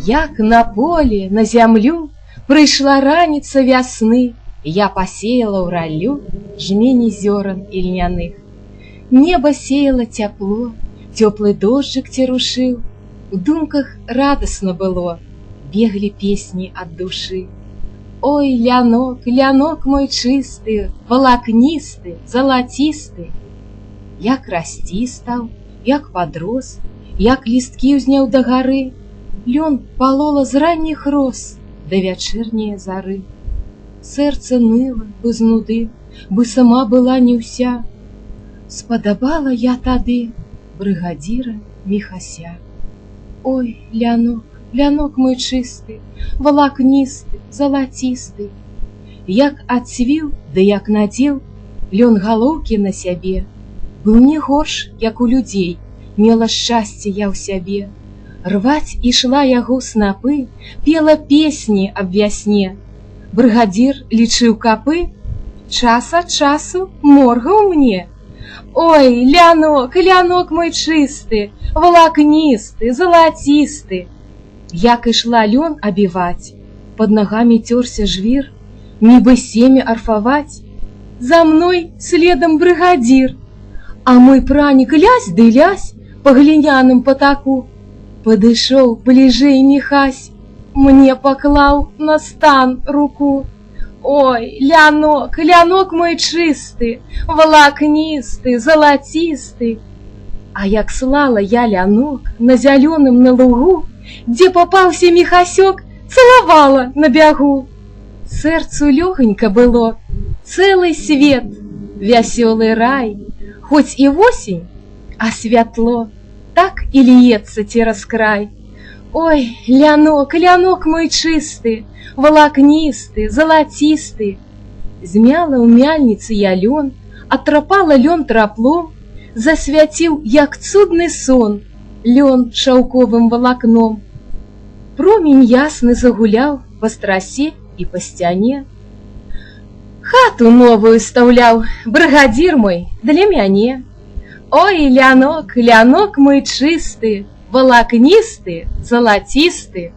Як на поле, на зямлю прыйшла раніца вясны, я пасеяла ўраллю жмені зёран ільняных. Неба сеяла цяпло, цёплы дожджык церушыў, у думках радасна было, беглі песні ад душы. Ой, лянок, лянок мой чысты, валакністы, залацісты, як расці стаў, як падрос, як лісткі ўзняў да гары, лён палола з ранніх роз да вячэрняе зары. Сэрца ныла без нуды, бы сама была не ўся. Спадабала я тады брыгадзіра Міхася. Ой, лянок, лянок мой чысты, валакністы, залацісты, як адцвіў, да як надзеў лён галоўкі на сябе, быў не горш, як у людзей, мела шчасце я ў сябе. Рваць ішла яго снапы, пела песні аб вясне. Брыгадзір лічыў капы, час ад часу моргаў мне. Ой, лянок, лянок мой чысты, валакністы, залацісты. Як ішла лён абіваць, пад нагамі цёрся жвір, нібы семя арфаваць. За мной следам брыгадзір, а мой пранік лясь ды лясь па гліняным патаку. Падышоў бліжэй Міхась, мне паклаў на стан руку. Ой, лянок, лянок мой чысты, валакністы, залацісты. А як слала я лянок на зялёным на лугу, дзе папаўся Міхасёк, цалавала на бягу. Сэрцу лёгенька было, цэлы свет, вясёлы рай, хоць і восень, а святло так і льецца цераз край. Ой, лянок, лянок мой чысты, валакністы, залацісты. Змяла ў мяльніцы я лён, атрапала лён траплом, засвяціў, як цудны сон, лён шаўковым валакном. Промень ясны загуляў па страсе і па сцяне. Хату новую стаўляў брыгадзір мой для мяне. Ой, лянок, лянок мой чысты, валакністы, залацісты.